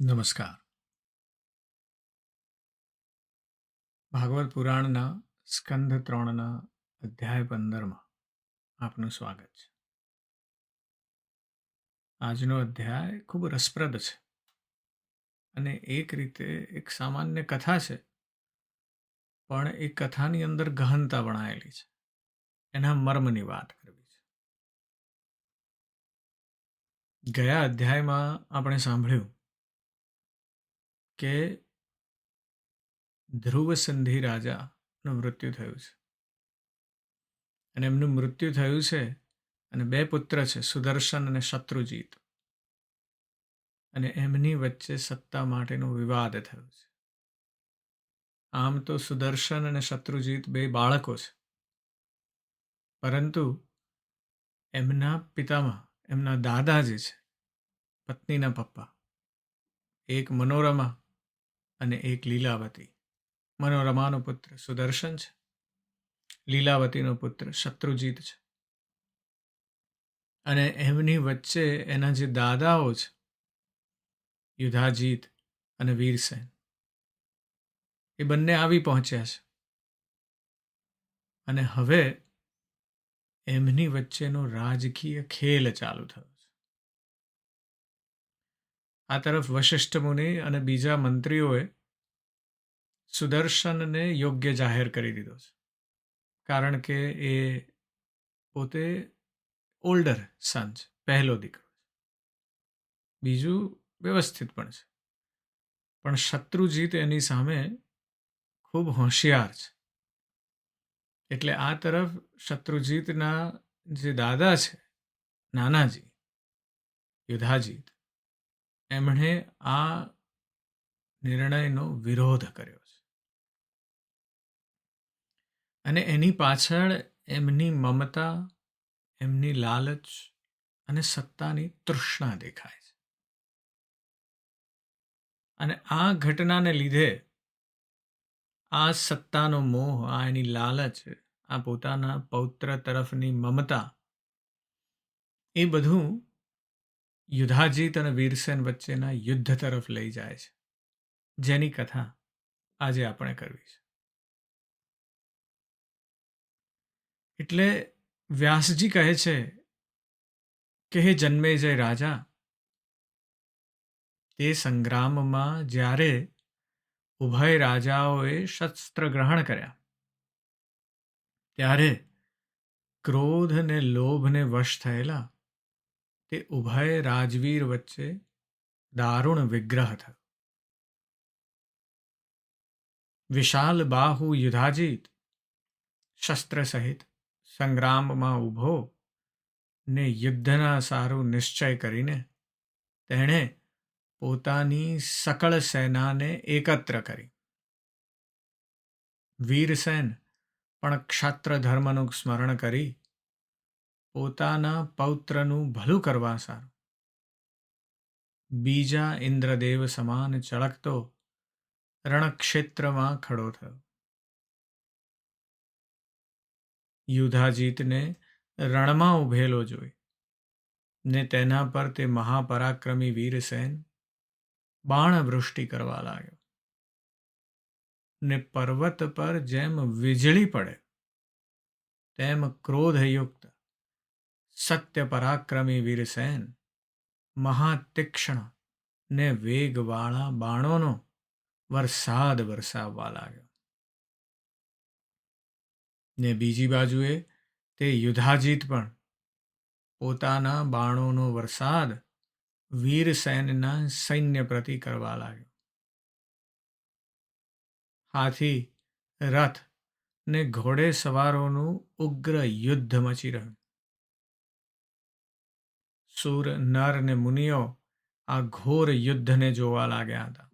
નમસ્કાર. ભાગવત પુરાણના સ્કંધ 3ના અધ્યાય 15માં આપનું સ્વાગત છે. આજનો અધ્યાય ખૂબ રસપ્રદ છે અને એક રીતે એક સામાન્ય કથા છે, પણ એ કથાની અંદર ગહનતા વણાયેલી છે. એના મર્મની વાત કરવી છે. ગયા અધ્યાયમાં આપણે સાંભળ્યું કે ધ્રુવ સંધિ રાજાનું મૃત્યુ થયું છે અને એમનું મૃત્યુ થયું છે અને 2 પુત્ર છે, સુદર્શન અને શત્રુજીત, અને એમની વચ્ચે સત્તા માટેનો વિવાદ થયો છે. આમ તો સુદર્શન અને શત્રુજીત 2 બાળકો છે, પરંતુ એમના પિતામાં, એમના દાદા જે છે, પત્નીના પપ્પા, એક મનોરમા અને એક લીલાવતી. મનોરમાનો પુત્ર સુદર્શન છે, લીલાવતીનો પુત્ર શત્રુજીત છે. અને એમની વચ્ચે એના જે દાદાઓ છે, યુધાજીત અને વીરસેન, એ બંને આવી પહોંચ્યા છે અને હવે એમની વચ્ચેનો રાજકીય ખેલ ચાલુ થયો છે. આ તરફ વશિષ્ઠ મુનિ અને બીજા મંત્રીઓએ સુદર્શનને યોગ્ય જાહેર કરી દીધો છે, કારણ કે એ પોતે ઓલ્ડર સન છે, પહેલો દીકરો છે. બીજું વ્યવસ્થિત પણ છે, પણ શત્રુજીત એની સામે ખૂબ હોશિયાર છે. એટલે આ તરફ શત્રુજીતના જે દાદા છે, નાનાજી યુધાજીત, એમણે આ નિર્ણયનો વિરોધ કર્યો છે અને એની પાછળ એમની મમતા, એમની લાલચ અને સત્તાની તૃષ્ણા દેખાય છે. અને આ ઘટનાને લીધે આ સત્તાનો મોહ, આ એની લાલચ, આ પોતાના પૌત્ર તરફની મમતા, એ બધું યુધાજીત અને વીરસેન વચ્ચેના યુદ્ધ તરફ લઈ જાય છે, જેની કથા આજે આપણે કરવી છે. એટલે વ્યાસજી કહે છે કે હે જન્મેજય રાજા, તે સંગ્રામમાં જ્યારે ઉભય રાજાઓએ શસ્ત્ર ગ્રહણ કર્યા, ત્યારે ક્રોધ ને લોભને વશ થયેલા તે ઉભય રાજવીર વચ્ચે દારૂણ વિગ્રહ થયો. વિશાલ બાહુ યુધાજીત શસ્ત્ર સહિત સંગ્રામમાં ઊભો ને યુદ્ધના સારું નિશ્ચય કરીને તેણે પોતાની સકળ સેનાને એકત્ર કરી. વીરસેન પણ ક્ષત્ર ધર્મનું સ્મરણ કરી પોતાના પૌત્રનું ભલું કરવા સારું બીજા ઇન્દ્રદેવ સમાન ચળકતો રણક્ષેત્રમાં ખડો થયો. યુધાજીતને રણમાં ઉભેલો જોઈ ને તેના પર તે મહાપરાક્રમી વીરસેન બાણવૃષ્ટિ કરવા લાગ્યો ને પર્વત પર જેમ વીજળી પડે તેમ ક્રોધયુક્ત સત્ય પરાક્રમી વીરસેન મહાતીક્ષ્ણ ને વેગવાળા બાણોનો વરસાદ વરસાવવા લાગ્યો. ને બીજી બાજુએ તે યુધાજીત પણ પોતાના બાણોનો વરસાદ વીરસેનના સૈન્ય પ્રતિ કરવા લાગ્યો. હાથી, રથ ને ઘોડે સવારોનું ઉગ્ર યુદ્ધ મચી રહ્યું. સુર, નર ને મુનિઓ આ ઘોર યુદ્ધને જોવા લાગ્યા હતા.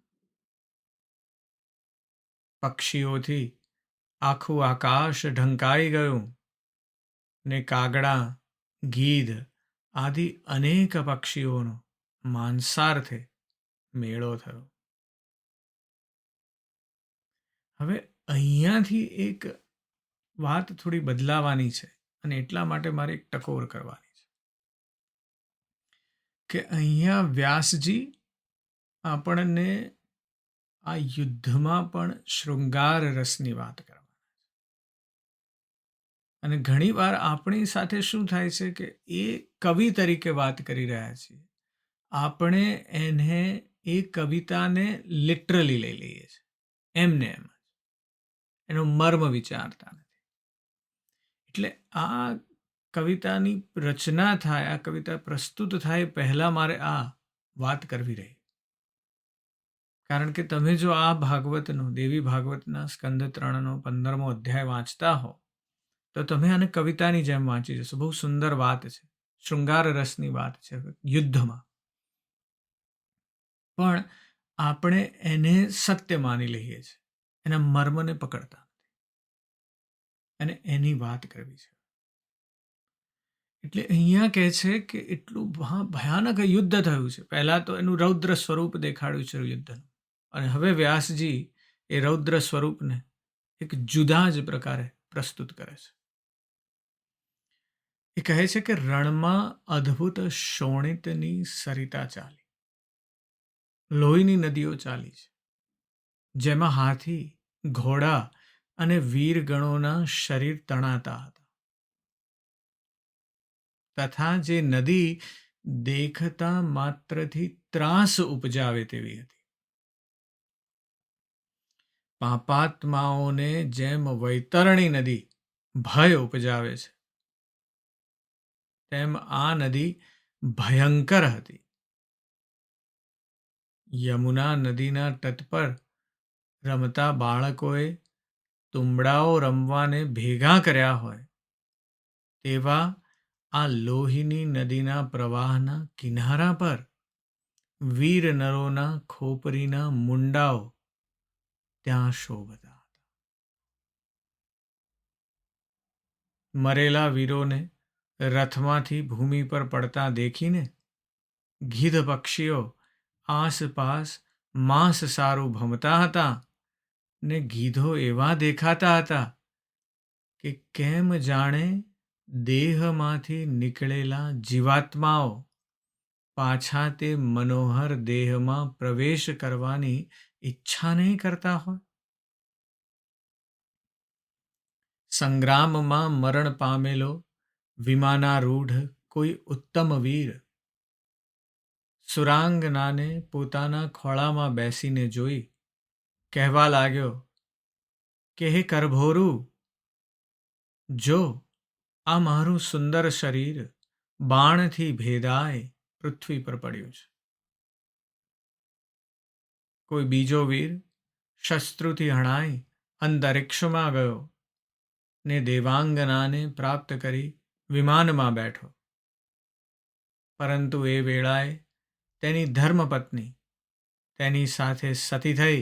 પક્ષીઓથી આખું આકાશ ઢંકાઈ ગયું ને કાગડા, ગીધ આદિ અનેક પક્ષીઓનો માંસાર્થે મેળો થયો. હવે અહીંયાથી એક વાત થોડી બદલાવાની છે અને એટલા માટે મારે એક ટકોર કરવાની છે કે અહીંયા વ્યાસજી આપણને આ યુદ્ધમાં પણ શૃંગાર રસની વાત કરવા. અને ઘણીવાર આપણી સાથે શું થાય છે કે એ કવિ તરીકે વાત કરી રહ્યા છીએ. આપણે એને એ કવિતાને લિટરલી લઈ લઈએ છીએ. એમને એમ જ. એનો મર્મ વિચારતા નથી. એટલે આ કવિતાની રચના થાય, આ કવિતા પ્રસ્તુત થાય પહેલાં મારે આ વાત કરવી રહી. કારણ કે તમે જો આ ભાગવતનો, દેવી ભાગવતના સ્કંદ 3નો 15મો અધ્યાય વાંચતા હો, તો તમે આને કવિતાની જેમ વાંચી જશો. બહુ સુંદર વાત છે, શૃંગાર રસની વાત છે યુદ્ધમાં. પણ આપણે એને સત્ય માની લઈએ છીએ, એના મર્મને પકડતા નથી અને એની વાત કરવી છે. એટલે અહીંયા કહે છે કે એટલું ભયાનક યુદ્ધ થયું છે. પહેલાં તો એનું રૌદ્ર સ્વરૂપ દેખાડ્યું છે યુદ્ધનું, અને હવે વ્યાસજી એ રૌદ્ર સ્વરૂપને એક જુદા જ પ્રકારે પ્રસ્તુત કરે છે. એ કહે છે કે રણમાં અદ્ભુત શોણિતની સરિતા ચાલી, લોહીની નદીઓ ચાલી છે, જેમાં હાથી, ઘોડા અને વીરગણોના શરીર તણાતા હતા. તથા જે નદી દેખતા માત્રથી ત્રાસ ઉપજાવે તેવી હતી. પાપાત્માઓને જેમ વૈતરણી નદી ભય ઉપજાવે છે, તેમ આ નદી ભયંકર હતી. યમુના નદીના તટ પર રમતા બાળકોએ તુંબડાઓ રમવાને ભેગા કર્યા હોય તેવા આ લોહીની નદીના પ્રવાહના કિનારા પર વીર નરોના ખોપરીના મુંડાઓ ત્યાં શોભતા હતા. મરેલા વીરોને રથમાંથી ભૂમિ પર પડતા દેખીને ગીધ પક્ષીઓ આસપાસ માંસ સારું ભમતા હતા ને ગીધો એવા દેખાતા હતા કે કેમ જાણે દેહમાંથી નીકળેલા જીવાત્માઓ પાછા તે મનોહર દેહમાં પ્રવેશ કરવાની ઈચ્છા નહીં કરતા હોય. સંગ્રામમાં મરણ પામેલો વિમાનારૂઢ કોઈ ઉત્તમ વીર સુરાંગનાને પોતાના ખોળામાં બેસીને જોઈ કહેવા લાગ્યો કે હે કરભોરું, જો આ મારું સુંદર શરીર બાણથી ભેદાય પૃથ્વી પર પડ્યું છે. કોઈ બીજો વીર શસ્ત્રુથી હણાઈ અંતરિક્ષમાં ગયો ને દેવાંગનાને પ્રાપ્ત કરી વિમાનમાં બેઠો. પરંતુ એ વેળાએ તેની ધર્મપત્ની તેની સાથે સતી થઈ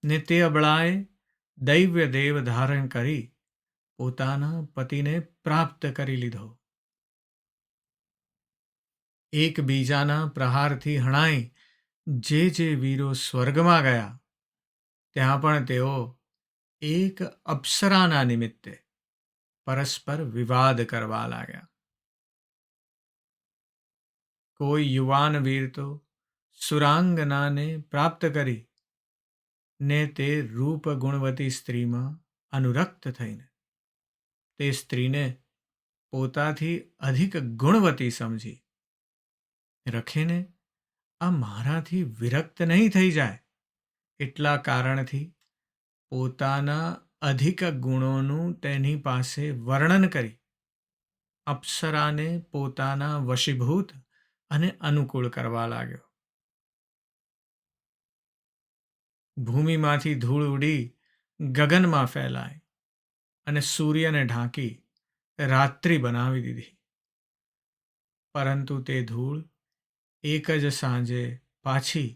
ને તે અબળાએ દૈવ્ય દેવ ધારણ કરી પોતાના પતિને પ્રાપ્ત કરી લીધો. એકબીજાના પ્રહારથી હણાઈ જે વીરો સ્વર્ગમાં ગયા, ત્યાં પણ તેઓ એક અપ્સરાના નિમિત્તે પરસ્પર વિવાદ કરવા લાગ્યા. કોઈ યુવાન વીર તો સુરાંગનાને પ્રાપ્ત કરી ને તે રૂપ ગુણવતી સ્ત્રીમાં અનુરક્ત થઈને તે સ્ત્રીને પોતાથી અધિક ગુણવતી સમજી રખેને આ મારાથી વિરક્ત નહીં થઈ જાય એટલા કારણથી પોતાના અધિક ગુણોનું તેની પાસે વર્ણન કરી અપ્સરાને પોતાના વશીભૂત અને અનુકૂળ કરવા લાગ્યો. ભૂમિમાંથી ધૂળ ઉડી ગગનમાં ફેલાય અને સૂર્યને ઢાંકી રાત્રિ બનાવી દીધી. પરંતુ તે ધૂળ એક જ સાંજે પાછી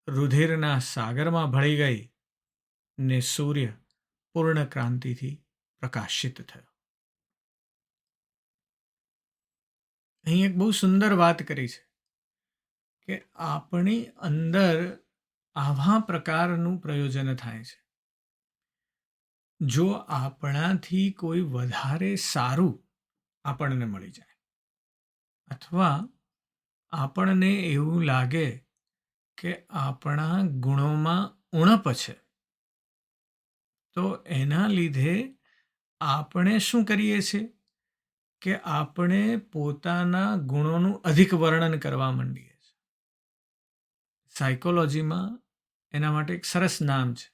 રુધિરના સાગરમાં ભળી ગઈ ને સૂર્ય પૂર્ણ ક્રાંતિથી પ્રકાશિત થયો. અહીં એક બહુ સુંદર વાત કરી છે કે આપણી અંદર આવા પ્રકારનું પ્રયોજન થાય છે. જો આપણાથી કોઈ વધારે સારું આપણને મળી જાય અથવા આપણને એવું લાગે કે આપણા ગુણોમાં ઉણપ છે. તો એના લીધે આપણે શું કરીએ છીએ કે આપણે પોતાના ગુણોનું અધિક વર્ણન કરવા માંડીએ છીએ. સાયકોલોજીમાં એના માટે એક સરસ નામ છે,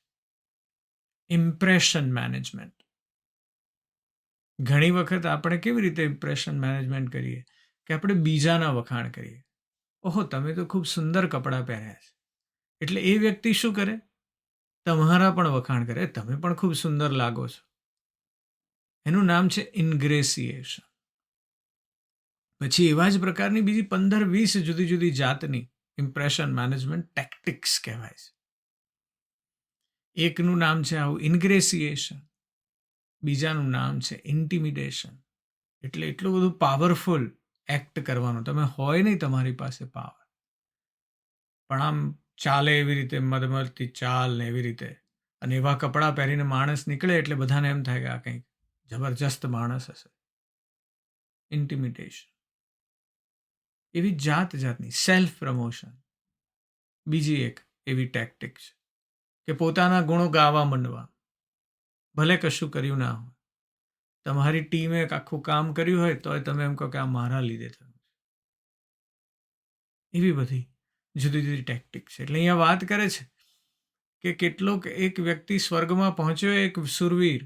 ઇમ્પ્રેશન મેનેજમેન્ટ. ઘણી વખત આપણે કેવી રીતે ઇમ્પ્રેશન મેનેજમેન્ટ કરીએ કે આપણે બીજાના વખાણ કરીએ. ઓહો, તમે તો ખૂબ સુંદર કપડાં પહેર્યા છે. એટલે એ વ્યક્તિ શું કરે? તમારા પણ વખાણ કરે, તમે પણ ખૂબ સુંદર લાગો છો. એનું નામ છે ઇન્ગ્રેસિએશન. પછી એવા જ પ્રકારની બીજી 15-20 જુદી જુદી જાતની ઇમ્પ્રેશન મેનેજમેન્ટ ટેક્ટિક્સ કહેવાય છે. એકનું નામ છે આવું ઇન્ગ્રેસિએશન, બીજાનું નામ છે ઇન્ટિમિડેશન. એટલે એટલું બધું પાવરફુલ એક્ટ કરવાનું. તમે હોય નહીં તમારી પાસે પાવર, પણ આમ ચાલે એવી રીતે મદમદતી ચાલ ને એવી રીતે, અને એવા કપડાં પહેરીને માણસ નીકળે એટલે બધાને એમ થાય કે આ કંઈક જબરજસ્ત માણસ હશે. ઇન્ટિમિડેશન. એવી જાત જાતની સેલ્ફ પ્રમોશન બીજી એક એવી ટેક્ટિક છે કે પોતાના ગુણો ગાવા માંડવા. ભલે કશું કર્યું ના હોય, તમારી ટીમે એક આખું કામ કર્યું હોય તો તમે એમ કહો કે આ મારા લીધે થયું. એવી બધી જુદી જુદી ટેક્ટિક છે. એટલે અહીંયા વાત કરે છે કે કેટલોક એક વ્યક્તિ સ્વર્ગમાં પહોંચ્યો, એક સુરવીર,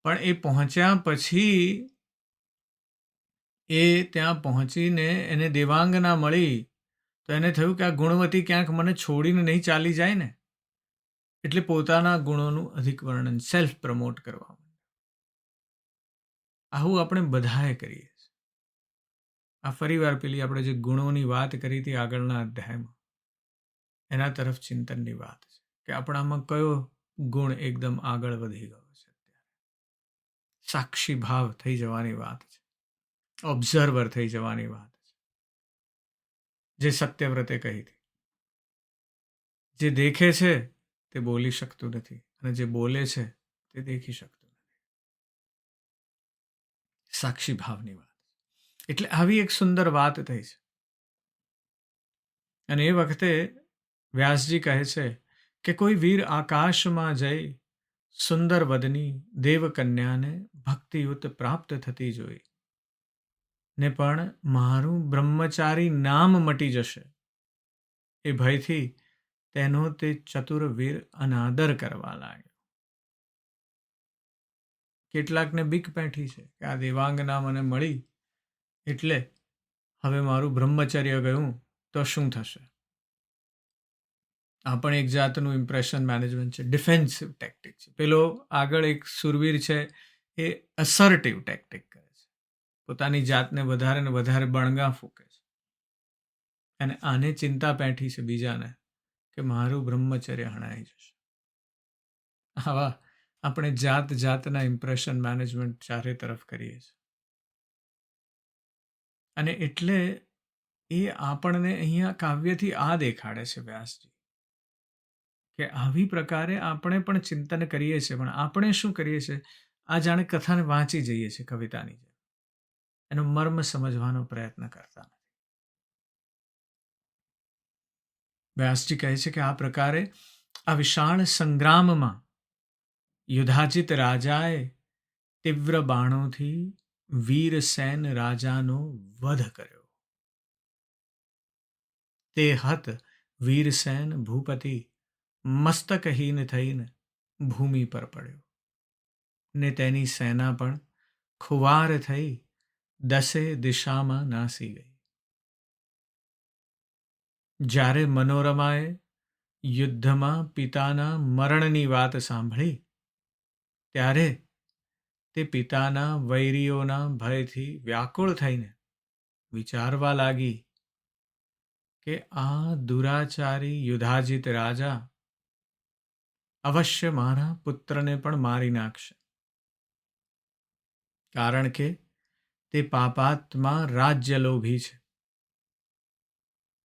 પણ એ પહોંચ્યા પછી એ ત્યાં પહોંચીને એને દેવાંગના મળી તો એને થયું કે આ ગુણવતી ક્યાંક મને છોડીને નહીં ચાલી જાય ને. એટલે પોતાના ગુણોનું અધિક વર્ણન, સેલ્ફ પ્રમોટ કરવા. આવું આપણે બધાએ કરીએ છીએ. આ ફરીવાર પેલી આપણે જે ગુણોની વાત કરી હતી આગળના અધ્યાયમાં, એના તરફ ચિંતનની વાત છે કે આપણામાં કયો ગુણ એકદમ આગળ વધી ગયો છે. સાક્ષી ભાવ થઈ જવાની વાત છે, ઓબ્ઝર્વર થઈ જવાની વાત છે. જે સત્યવ્રતે કહી હતી, જે દેખે છે તે બોલી શકતું નથી, અને જે બોલે છે તે દેખી શકતું નથી. સાક્ષી ભાવની વાત. એટલે આવી એક સુંદર વાત થઈ છે. અને એ વખતે વ્યાસજી કહે છે કે કોઈ વીર આકાશમાં જઈ સુંદર વદની દેવકન્યાને ભક્તિયુત પ્રાપ્ત થતી જોઈ ને પણ મારું બ્રહ્મચારી નામ મટી જશે એ ભયથી તેનો તે ચતુર વીર અનાદર કરવા લાગ્યો. કેટલાકને બીક પેઠી છે કે આ દેવાંગના મને મળી એટલે હવે મારું બ્રહ્મચર્ય ગયું તો શું થશે. આ પણ એક જાતનું ઇમ્પ્રેશન મેનેજમેન્ટ છે, ડિફેન્સિવ ટેક્ટિક છે. પેલો આગળ એક સુરવીર છે એ અસર્ટિવ ટેક્ટિક કરે છે, પોતાની જાતને વધારે ને વધારે બણગા ફૂંકે છે. અને આને ચિંતા પેઠી છે બીજાને કે મારું બ્રહ્મચર્ય હણાઈ જશે. આવા આપણે જાત જાતના ઇમ્પ્રેશન મેનેજમેન્ટ ચારે તરફ કરીએ છીએ. અને એટલે એ આપણને અહીંયા કાવ્યથી આ દેખાડે છે વ્યાસજી કે આવી પ્રકારે આપણે પણ ચિંતન કરીએ છીએ, પણ આપણે શું કરીએ છીએ, આ જાણે કથાને વાંચી જઈએ છીએ કવિતાની જેમ, એનો મર્મ સમજવાનો પ્રયત્ન કરતા નથી. વ્યાસજી કહે છે કે આ પ્રકારે આ વિશાળ સંગ્રામમાં યુધાજિત રાજાએ તીવ્ર બાણોથી વીરસેન રાજાનો વધ કર્યો. તે હત વીરસેન ભૂપતિ મસ્તકહીન થઈને ભૂમિ પર પડ્યો ને તેની સેના પણ ખુવાર થઈ 10 દિશામાં નાસી ગઈ. જ્યારે મનોરમાએ યુદ્ધમાં પિતાના મરણની વાત સાંભળી ત્યારે તે પિતાના વૈરીઓના ભયથી વ્યાકુળ થઈને વિચારવા લાગી કે આ દુરાચારી યુધાજિત રાજા અવશ્ય મારા પુત્રને પણ મારી નાખશે, કારણ કે તે પાપાત્મા રાજ્યલોભી છે.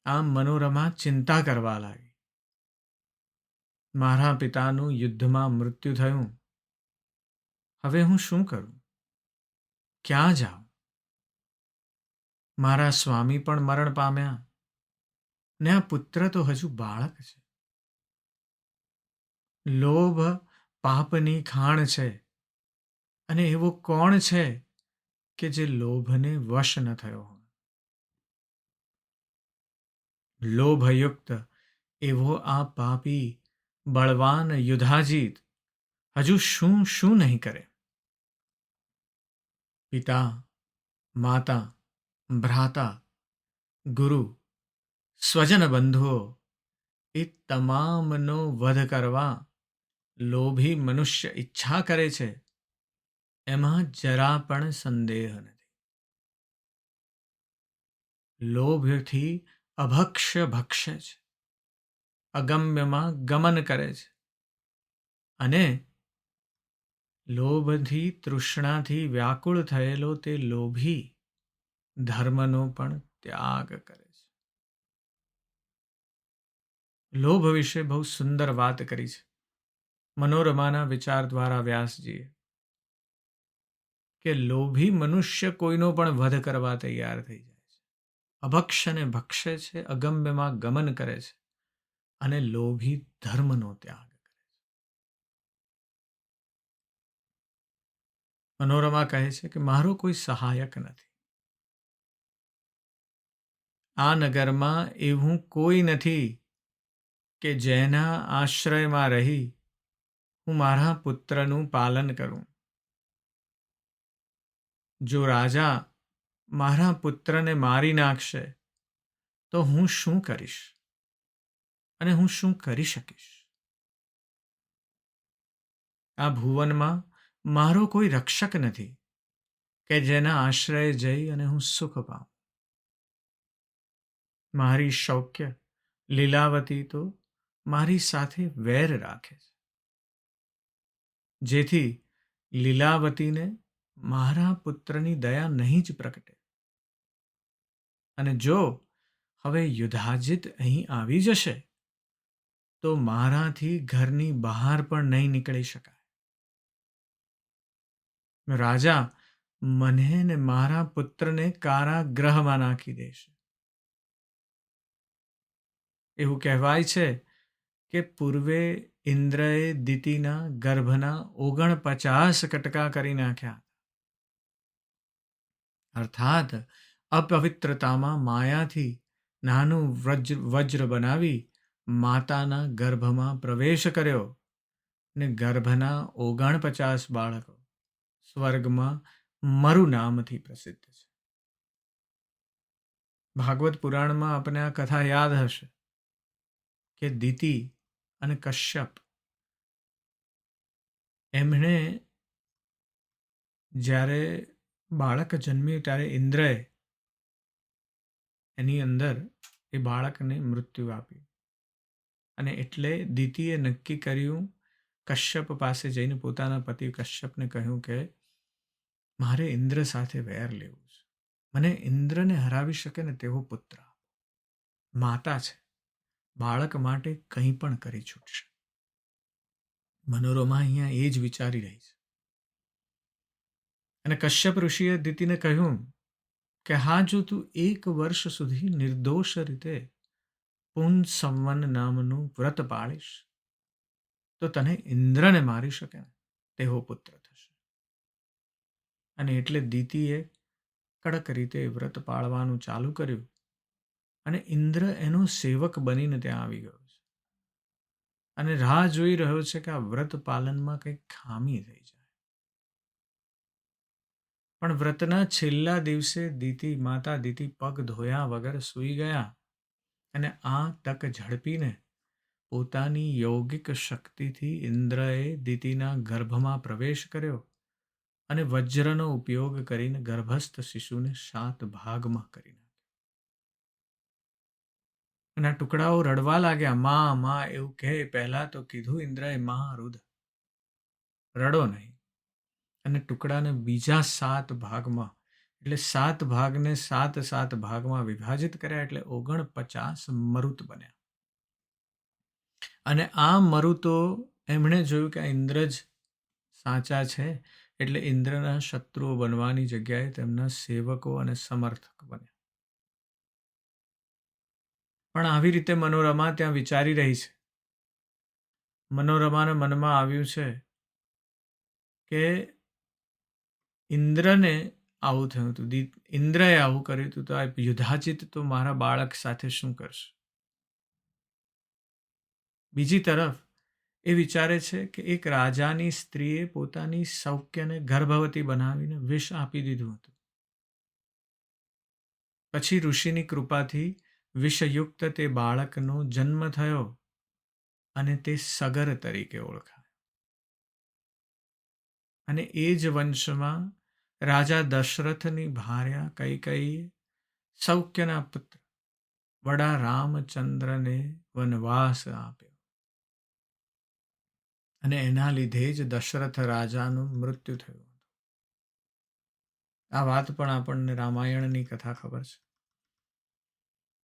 આમ મનોરમા ચિંતા કરવા લાગી, મારા પિતાનું યુદ્ધમાં મૃત્યુ થયું, હવે હું શું કરું, ક્યાં જાઉં? મારા સ્વામી પણ મરણ પામ્યા ને આ પુત્ર તો હજુ બાળક છે. લોભ પાપની ખાણ છે. અને એવો કોણ છે કે જે લોભને વશ ન થયો હોય? લોભયુક્ત એવો આ પાપી બળવાન યુધાજીત હજુ શું શું નહીં કરે? પિતા, માતા, ભ્રાતા, ગુરુ, સ્વજન બંધુઓ એ તમામનો વધ કરવા લોભી મનુષ્ય ઈચ્છા કરે છે, એમાં જરા પણ સંદેહ નથી. લોભથી અભક્ષ્ય ભક્ષે છે, અગમ્યમાં ગમન કરે છે, અને લોભથી તૃષ્ણાથી વ્યાકુળ થયેલો તે લોભી ધર્મનો પણ ત્યાગ કરે છે. લોભ વિશે બહુ સુંદર વાત કરી છે મનોરમાના વિચાર દ્વારા વ્યાસજીએ, કે લોભી મનુષ્ય કોઈનો પણ વધ કરવા તૈયાર થઈ જાય છે, અભક્ષને ભક્ષે છે, અગમ્યમાં ગમન કરે છે, અને લોભી ધર્મનો ત્યાગ કરે છે. મનોરમા કહે છે કે મારો કોઈ સહાયક નથી. આ નગરમાં એવું કોઈ નથી કે જેના આશ્રયમાં રહી હું મારા પુત્રનું પાલન કરું. જો રાજા મારા પુત્રને મારી નાખશે તો હું શું કરીશ અને હું શું કરી શકીશ? આ ભુવનમાં મારો કોઈ રક્ષક નથી કે જેના આશ્રય જઈ અને હું સુખ પાઉં. મારી શૌક્ય લીલાવતી તો મારી સાથે વેર રાખે છે, જેથી લીલાવતીને મારા પુત્રની દયા નહીં જ પ્રગટે. અને જો હવે યુધાજિત અહીં આવી જશે તો મારાથી ઘરની બહાર પણ નહીં નીકળી શકાય. રાજા મને ને મારા પુત્રને કારાગ્રહમાં નાખી દેશે. એવું કહેવાય છે કે પૂર્વે ઇન્દ્રએ દિતિના ગર્ભના 49 કટકા કરી નાખ્યા. અર્થાત અપવિત્રતામાં માયાથી નાનું વજ્ર બનાવી માતાના ગર્ભમાં પ્રવેશ કર્યો, ને ગર્ભના 49 બાળકો સ્વર્ગમાં મરુ નામથી પ્રસિદ્ધ છે. ભાગવત પુરાણમાં આપણે આ કથા યાદ હશે કે દિતિ અને કશ્યપ એમણે જ્યારે બાળક જન્મ્યું ત્યારે ઇન્દ્રએ એની અંદર એ બાળકને મૃત્યુ આપ્યું. અને એટલે દિતિએ નક્કી કર્યું, કશ્યપ પાસે જઈને પોતાના પતિ કશ્યપને કહ્યું કે મારે ઇન્દ્ર સાથે વેર લેવું છે. મને ઇન્દ્રને હરાવી શકે ને તેવો પુત્ર. માતા છે, બાળક માટે કંઈ પણ કરી છૂટશે. મનોરમા અહીંયા એ જ વિચારી રહી છે. અને કશ્યપ ઋષિએ દિતિને કહ્યું કે હા, જો તું 1 વર્ષ સુધી નિર્દોષ રીતે પુન સંવન નામનું વ્રત પાળીશ તો તને ઇન્દ્રને મારી શકે ને તેવો પુત્ર થશે. અને એટલે દિતિએ કડક રીતે વ્રત પાળવાનું ચાલુ કર્યું, અને ઇન્દ્ર એનો સેવક બનીને ત્યાં આવી ગયો છે, અને રાહ જોઈ રહ્યો છે કે આ વ્રત પાલનમાં કંઈક ખામી થઈ જાય. પણ વ્રતના છેલ્લા દિવસે માતા દિતિ પગ ધોયા વગર સૂઈ ગયા, અને આ તક ઝડપીને પોતાની yૌગિક શક્તિથી ઇન્દ્રએ દિતિના ગર્ભમાં પ્રવેશ કર્યો અને વજ્રનો ઉપયોગ કરીને ગર્ભસ્થ શિશુને 7 ભાગમાં કરી નાખ્યો. અને આ ટુકડાઓ રડવા લાગ્યા. માં માં એવું કહે. પહેલા તો કીધું ઇન્દ્રએ, માં રુધ, રડો નહીં. અને ટુકડાને બીજા 7 ભાગમાં, એટલે 7 ભાગને 7 ભાગમાં વિભાજિત કર્યા, એટલે 49 મરુત બન્યા. અને આ મરુતો એમણે જોયું કે આ ઇન્દ્ર જ સાચા છે, એટલે ઇન્દ્રના શત્રુઓ બનવાની જગ્યાએ તેમના સેવકો અને સમર્થક બન્યા. પણ આવી રીતે મનોરમા ત્યાં વિચારી રહી છે. મનોરમાના મનમાં આવ્યું છે કે ઇન્દ્રને આવું થયું હતું, ઇન્દ્રએ આવું કર્યું હતું, તો આ યુધાજિત તો મારા બાળક સાથે શું કરશે. બીજી તરફ એ વિચારે છે કે એક રાજાની સ્ત્રીએ પોતાની સૌખ્યને ગર્ભવતી બનાવીને વિષ આપી દીધું હતું. પછી ઋષિની કૃપાથી વિષયુક્ત તે બાળકનો જન્મ થયો અને તે સગર તરીકે ઓળખાય. અને એ જ વંશમાં રાજા દશરથની ભાર્યા કૈકેયીએ સૌખ્યના પુત્ર વડા રામચંદ્રને વનવાસ આપ્યો. અને એના લીધે જ દશરથ રાજાનું મૃત્યુ થયું. આ વાત પણ આપણને રામાયણની કથા ખબર છે.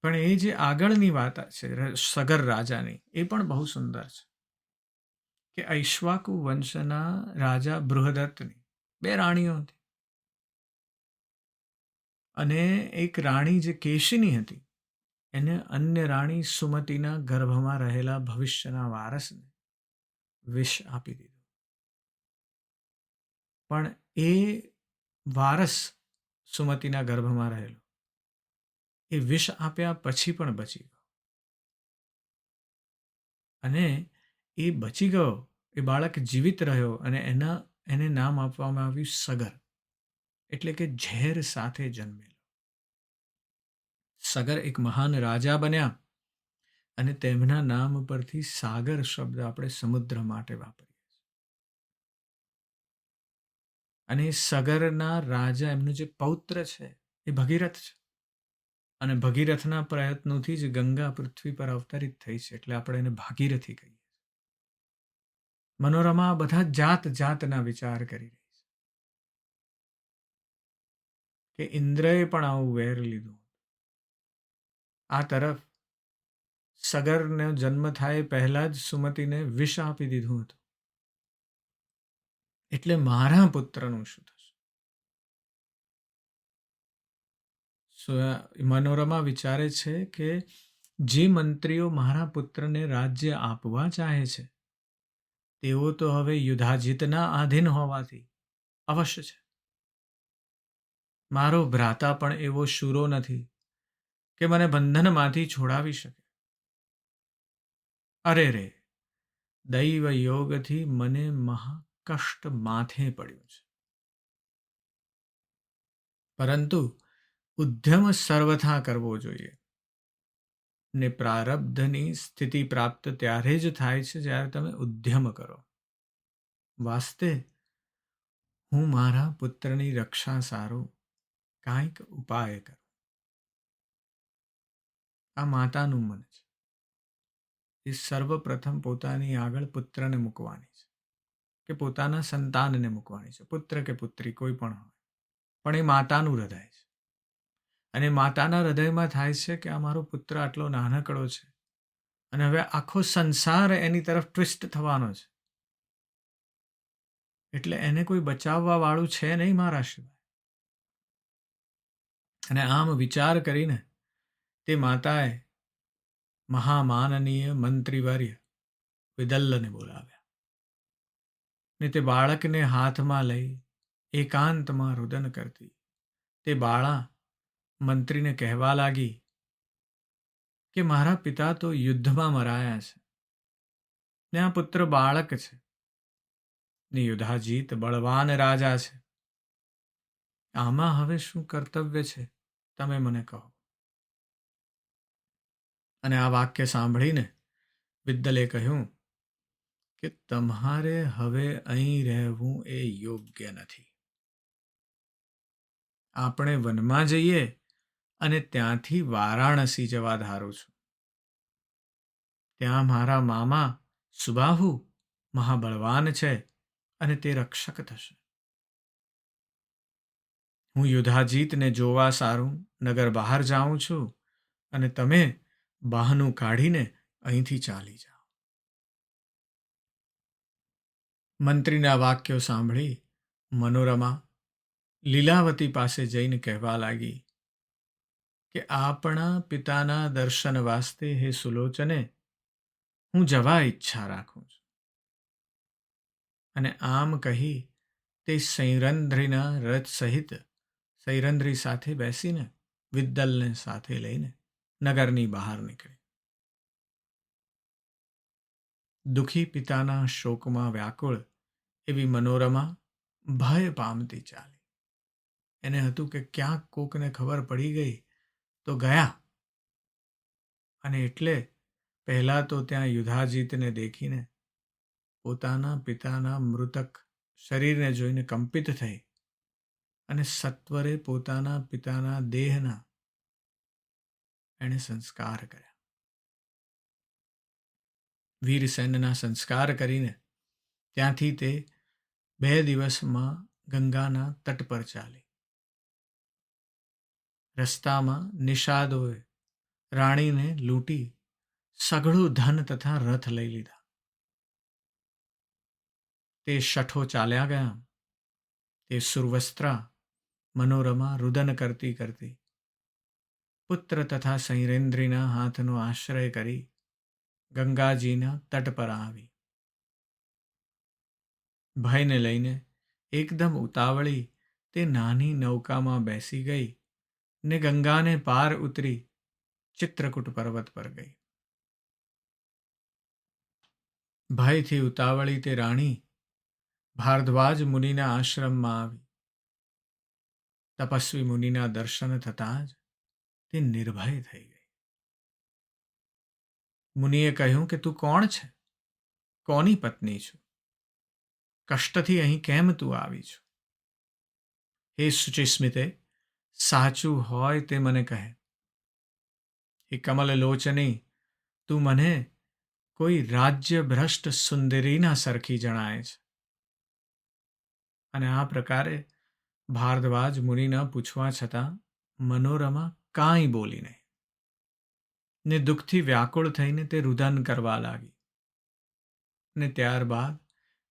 પણ એ જે આગળની વાત છે સગર રાજાની, એ પણ બહુ સુંદર છે. કે ઐશ્વાકુ વંશના રાજા બૃહદત્તની 2 રાણીઓ હતી. અને એક રાણી જે કેશિની હતી, એને અન્ય રાણી સુમતીના ગર્ભમાં રહેલા ભવિષ્યના વારસને વિષ આપી દીધું. પણ એ વારસ સુમતીના ગર્ભમાં રહેલો એ વિષ આપ્યા પછી પણ બચી ગયો. અને એ બચી ગયો, એ બાળક જીવિત રહ્યો અને એને નામ આપવામાં આવ્યું સગર, એટલે કે ઝેર સાથે જન્મેલો. સગર એક મહાન રાજા બન્યા અને તેમના નામ પરથી સાગર શબ્દ આપણે સમુદ્ર માટે વાપરીએ છીએ. અને સગરના રાજા એમનો જે પૌત્ર છે એ ભગીરથ છે. અને ભગીરથના પ્રયત્નોથી જ ગંગા પૃથ્વી પર અવતરિત થઈ છે, એટલે આપણે એને ભાગીરથી કહીએ. મનોરમા બધા જાત જાતના વિચાર કરી રહી છે કે ઇન્દ્રએ પણ આવું વેર લીધું. આ તરફ સગરનો જન્મ થાય પહેલા જ સુમતીને વિષ આપી દીધું હતું. એટલે મારા પુત્રનું શું થશે? મનોરમા વિચારે છે કે જે મંત્રીઓ મારા પુત્રને રાજ્ય આપવા ચાહે છે તેઓ તો હવે યુધાજિતના આધીન હોવાથી અવશ્ય છે. મારો ભ્રાતા પણ એવો શૂરો નથી કે મને બંધનમાંથી છોડાવી શકે. અરે રે, દૈવ યોગથી મને મહાકષ્ટ માથે પડ્યું છે. પરંતુ ઉદ્યમ સર્વથા કરવો જોઈએ. ને પ્રારબ્ધની સ્થિતિ પ્રાપ્ત ત્યારે જ થાય છે જ્યારે તમે ઉદ્યમ કરો. વાસ્તે હું મારા પુત્રની રક્ષા સારું કાંઈક ઉપાય કરું. આ માતાનું મન છે. એ સર્વપ્રથમ પોતાની આગળ પુત્રને મૂકવાની છે, કે પોતાના સંતાનને મૂકવાની છે, પુત્ર કે પુત્રી કોઈ પણ હોય. પણ એ માતાનું હૃદય છે. અને માતાના હૃદયમાં થાય છે કે આ મારો પુત્ર આટલો નાનકડો છે અને હવે આખો સંસાર એની તરફ ટ્વિસ્ટ થવાનો છે, એટલે એને કોઈ બચાવવા વાળું છે નહીં મારા સિવાય. અને આમ વિચાર કરીને તે માતાએ મહામાનનીય મંત્રીવર્ય વિદલ્લને બોલાવ્યા. ને તે બાળકને હાથમાં લઈ એકાંતમાં રુદન કરતી તે બાળા મંત્રીને કહેવા લાગી કે મારા પિતા તો યુદ્ધમાં મરાયા છે ને આ પુત્ર બાળક છે ને યુધાજીત બળવાન રાજા છે. આમાં હવે શું કર્તવ્ય છે તમે મને કહો. અને આ વાક્ય સાંભળીને વિદ્દલે કહ્યું કે તમારે હવે અહીં રહેવું એ યોગ્ય નથી. આપણે વનમાં જઈએ અને ત્યાંથી વારાણસી જવા ધારું છું. ત્યાં મારા મામા સુબાહુ મહાબળવાન છે અને તે રક્ષક થશે. હું યુધાજીતને જોવા સારું નગર બહાર જાઉં છું અને તમે બહાનું કાઢીને અહીંથી ચાલી જાઓ. મંત્રીના વાક્યો સાંભળી મનોરમા લીલાવતી પાસે જઈને કહેવા લાગી કે આપણા પિતાના દર્શન વાસ્તે હે સુલોચને હું જવા ઈચ્છા રાખું છું. અને આમ કહી તે સૈરંધ્રીના રથ સહિત સૈરંધ્રી સાથે બેસીને વિદ્દલને સાથે લઈને નગરની બહાર નીકળી. દુઃખી પિતાના શોકમાં વ્યાકુળ એવી મનોરમા ભય પામતી ચાલી. એને હતું કે ક્યાંક કોકને ખબર પડી ગઈ તો ગયા. અને એટલે પહેલા તો ત્યાં યુધાજીતને દેખીને પોતાના પિતાના મૃતક શરીરને જોઈને કંપિત થઈ અને સત્વરે પોતાના પિતાના દેહના એણે સંસ્કાર કર્યા. વીરસેનના સંસ્કાર કરીને ત્યાંથી તે 2 દિવસમાં ગંગાના તટ પર ચાલી. રસ્તામાં નિષાદોએ રાણીને લૂંટી સઘળું ધન તથા રથ લઈ લીધા. તે શઠો ચાલ્યા ગયા. તે સુરવસ્ત્રા મનોરમા રુદન કરતી કરતી પુત્ર તથા સૈરેન્દ્રીના હાથનો આશ્રય કરી ગંગાજીના તટ પર આવી. ભયને લઈને એકદમ ઉતાવળી તે નાની નૌકામાં બેસી ગઈ ને ગંગાને પાર ઉતરી ચિત્રકૂટ પર્વત પર ગઈ. ભયથી ઉતાવળી તે રાણી ભારદ્વાજ મુનિના આશ્રમમાં આવી. તપસ્વી મુનિના દર્શન થતાં જ તે નિર્ભય થઈ ગઈ. મુનિએ કહ્યું કે તું કોણ છે? કોની પત્ની છું? કષ્ટથી અહીં કેમ તું આવી છું? હે શુચિસ્મિતે, સાચું હોય તે મને કહે. હે કમલ લોચની, તું મને કોઈ રાજ્ય ભ્રષ્ટ સુંદરીના સરખી જણાય છે. અને આ પ્રકારે ભારદ્વાજ મુનિના પૂછવા છતાં મનોરમા કાંઈ બોલી નહીં ને દુઃખથી વ્યાકુળ થઈને તે રુદન કરવા લાગી. ને ત્યારબાદ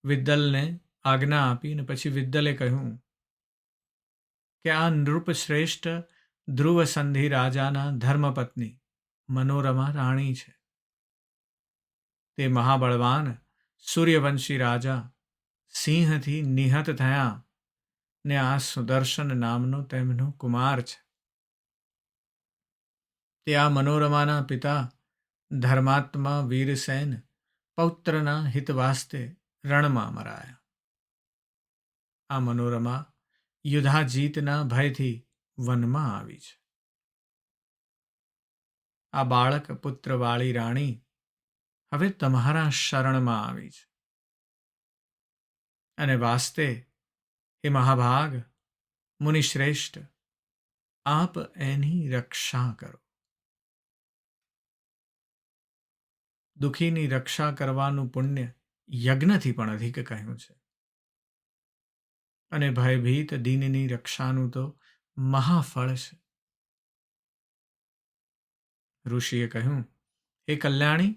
વિદ્દલને આજ્ઞા આપી ને પછી વિદ્દલે કહ્યું કે આ નૃપ શ્રેષ્ઠ ધ્રુવ સંધિ રાજાના ધર્મપત્ની મનોરમા રાણી છે. તે મહાબળવાન સૂર્યવંશી રાજા સિંહથી નિહત થયા ને આ સુદર્શન નામનો તેમનો કુમાર છે. તે આ મનોરમાના પિતા ધર્માત્મા વીરસેન પૌત્રના હિત વાસ્તે રણમાં મરાયા. આ મનોરમા યુધાજીતના ભયથી વનમાં આવી છે. આ બાળક પુત્રવાળી રાણી હવે તમારા શરણમાં આવી છે. અને વાસ્તે હે મહાભાગ મુનિશ્રેષ્ઠ, આપ એની રક્ષા કરો. દુઃખીની રક્ષા કરવાનું પુણ્ય યજ્ઞથી પણ અધિક કહ્યું છે. અને ભયભીત દીનની રક્ષાનું તો મહાફળ છે. ઋષિએ કહ્યું, હે કલ્યાણી,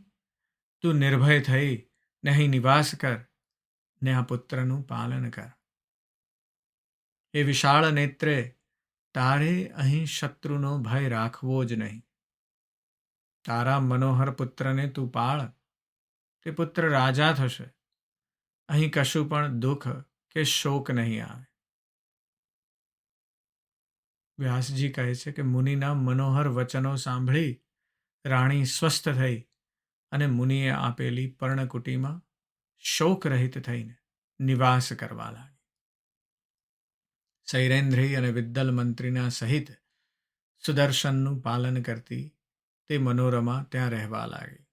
તું નિર્ભય થઈ ને અહીં નિવાસ કર ને આ પુત્રનું પાલન કર. એ વિશાળ નેત્રે તારે અહીં શત્રુનો ભય રાખવો જ નહીં. તારા મનોહર પુત્રને તું પાળ. તે પુત્ર રાજા થશે. અહીં કશું પણ દુઃખ કે શોક નહીં આવે. વ્યાસજી કહે છે કે મુનિના મનોહર વચનો સાંભળી રાણી સ્વસ્થ થઈ અને મુનિએ આપેલી પર્ણકુટીમાં શોકરહિત થઈને નિવાસ કરવા લાગી. સૈરેન્દ્રી અને વિદ્દલ મંત્રીના સહિત સુદર્શનનું પાલન કરતી તે મનોરમા ત્યાં રહેવા લાગી.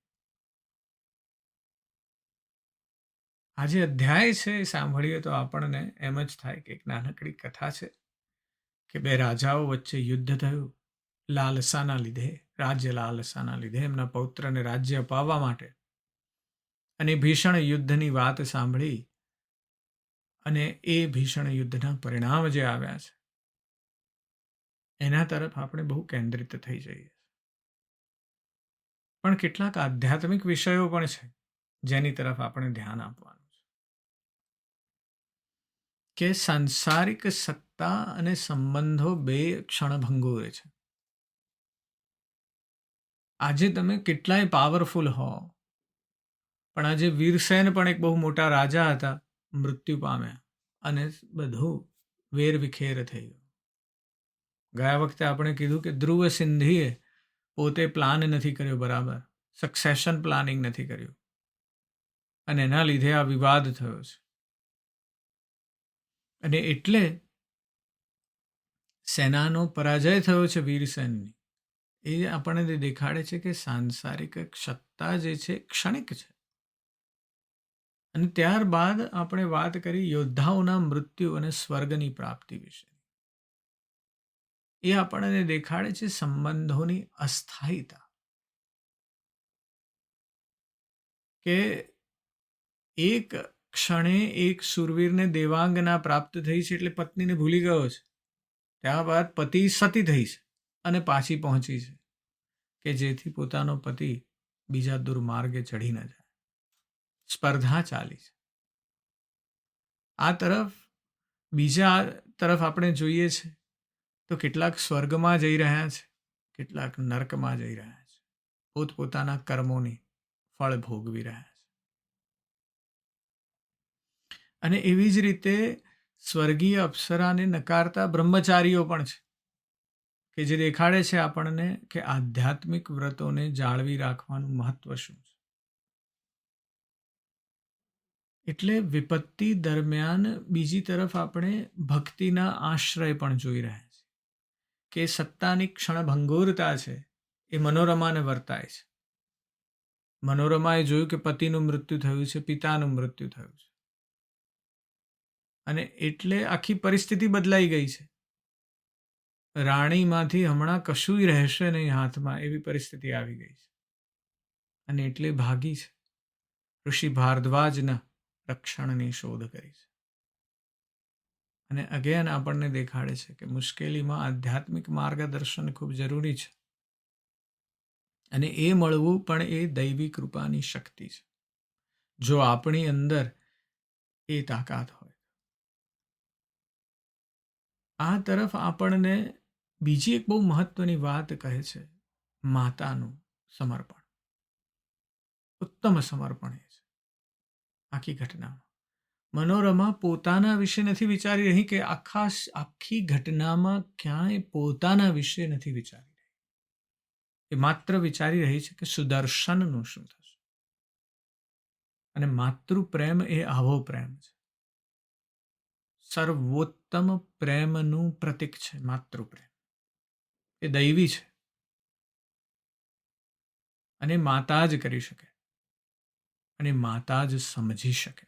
આ જે અધ્યાય છે એ સાંભળીએ તો આપણને એમ જ થાય કે એક નાનકડી કથા છે કે 2 રાજાઓ વચ્ચે યુદ્ધ થયું લાલસાના લીધે, રાજ્ય લાલસાના લીધે, એમના પૌત્રને રાજ્ય અપાવવા માટે. અને ભીષણ યુદ્ધની વાત સાંભળી અને એ ભીષણ યુદ્ધના પરિણામ જે આવ્યા છે એના તરફ આપણે બહુ કેન્દ્રિત થઈ જઈએ. પણ કેટલાક આધ્યાત્મિક વિષયો પણ છે જેની તરફ આપણે ધ્યાન આપવાનું છે. કે સાંસારિક સત્તા અને સંબંધો 2 ક્ષણભંગુર છે. આજે તમે કેટલાય પાવરફુલ હો, પણ આજે વીરસેન પણ એક બહુ મોટા રાજા હતા, મૃત્યુ પામ્યા અને બધું વેરવિખેર થઈ ગયું. ગયા વખતે આપણે કીધું કે ધ્રુવ સિંધીએ પોતે પ્લાન નથી કર્યો બરાબર, સક્સેશન પ્લાનિંગ નથી કર્યું અને એના લીધે આ વિવાદ થયો છે. અને એટલે સેનાનો પરાજય થયો છે વીરસેનની. એ આપણને દેખાડે છે કે સાંસારિક સત્તા જે છે ક્ષણિક છે. અને ત્યારબાદ આપણે વાત કરી યોદ્ધાઓના મૃત્યુ અને સ્વર્ગની પ્રાપ્તિ વિશે. એ આપણને દેખાડે છે સંબંધોની અસ્થાયીતા, કે એક ક્ષણે એક શૂરવીરને દેવાંગના પ્રાપ્ત થઈ છે એટલે પત્નીને ભૂલી ગયો છે. ત્યારબાદ પતિ સતી થઈ છે અને પાછી પહોંચી છે, કે જેથી પોતાનો પતિ બીજા દુર્માર્ગે ચઢી ન જાય. સ્પર્ધા ચાલી છે. આ તરફ બીજા તરફ આપણે જોઈએ છે તો કેટલાક સ્વર્ગમાં જઈ રહ્યા છે, કેટલાક નર્કમાં જઈ રહ્યા છે, પોતપોતાના કર્મોની ફળ ભોગવી રહ્યા છે. અને એવી જ રીતે સ્વર્ગીય અપ્સરાને નકારતા બ્રહ્મચારીઓ પણ છે, કે જે દેખાડે છે આપણને કે આધ્યાત્મિક વ્રતોને જાળવી રાખવાનું મહત્વ શું છે. એટલે વિપત્તિ દરમિયાન બીજી તરફ આપણે ભક્તિના આશ્રય પણ જોઈ રહ્યા છીએ, કે સત્તાની ક્ષણભંગુરતા છે એ મનોરમાને વર્તાય છે. મનોરમાએ જોયું કે પતિનું મૃત્યુ થયું છે, પિતાનું મૃત્યુ થયું છે, અને એટલે આખી પરિસ્થિતિ બદલાઈ ગઈ છે. રાણીમાંથી હમણાં કશુંય રહેશે નહીં હાથમાં, એવી પરિસ્થિતિ આવી ગઈ છે. અને એટલે ભાગી છે, ઋષિ ભારદ્વાજના રક્ષણની શોધ કરી છે. અને અગેન આપણને દેખાડે છે કે મુશ્કેલીમાં આધ્યાત્મિક માર્ગદર્શન ખૂબ જરૂરી છે. અને એ મળવું પણ એ દૈવી કૃપાની શક્તિ છે, જો આપણી અંદર એ તાકાત હોય. આ તરફ આપણને બીજી એક બહુ મહત્વની વાત કહે છે, માતાનું સમર્પણ. ઉત્તમ સમર્પણ એ છે આખી ઘટનામાં. મનોરમા પોતાના વિશે નથી વિચારી રહી, કે આખી ઘટનામાં ક્યાંય પોતાના વિશે નથી વિચારી રહી. એ માત્ર વિચારી રહી છે કે સુદર્શનનું શું થશે. અને માતૃ પ્રેમ એ આવો પ્રેમ છે, સર્વોત્તમ પ્રેમનું પ્રતીક છે માતૃ પ્રેમ. એ દૈવી છે અને માતા જ કરી શકે, અને માતા જ સમજી શકે.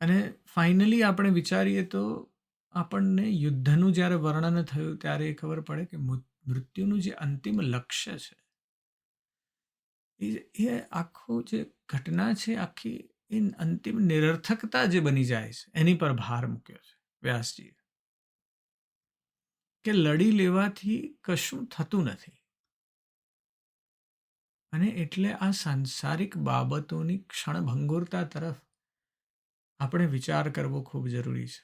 અને ફાઇનલી આપણે વિચારીએ તો આપણને યુદ્ધનું જ્યારે વર્ણન થયું ત્યારે એ ખબર પડે કે મૃત્યુનું જે અંતિમ લક્ષ્ય છે, એ આખું જે ઘટના છે આખી, એ અંતિમ નિરર્થકતા જે બની જાય છે એની પર ભાર મૂક્યો છે વ્યાસજીએ, કે લડી લેવાથી કશું થતું નથી. અને એટલે આ સાંસારિક બાબતોની ક્ષણભંગુરતા તરફ આપણે વિચાર કરવો ખૂબ જરૂરી છે.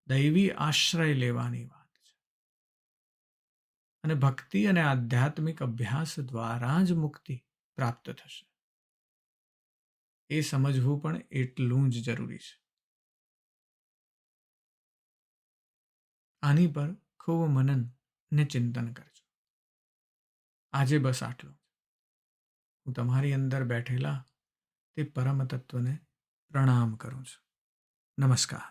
દૈવી આશ્રય લેવાની વાત છે, અને ભક્તિ અને આધ્યાત્મિક અભ્યાસ દ્વારા જ મુક્તિ પ્રાપ્ત થશે. એ સમજવું પણ એટલું જ જરૂરી છે. આની પર ખૂબ મનન ને ચિંતન કરજો. આજે બસ આટલું. હું તમારી અંદર બેઠેલા તે પરમ તત્વને પ્રણામ કરું છું. નમસ્કાર.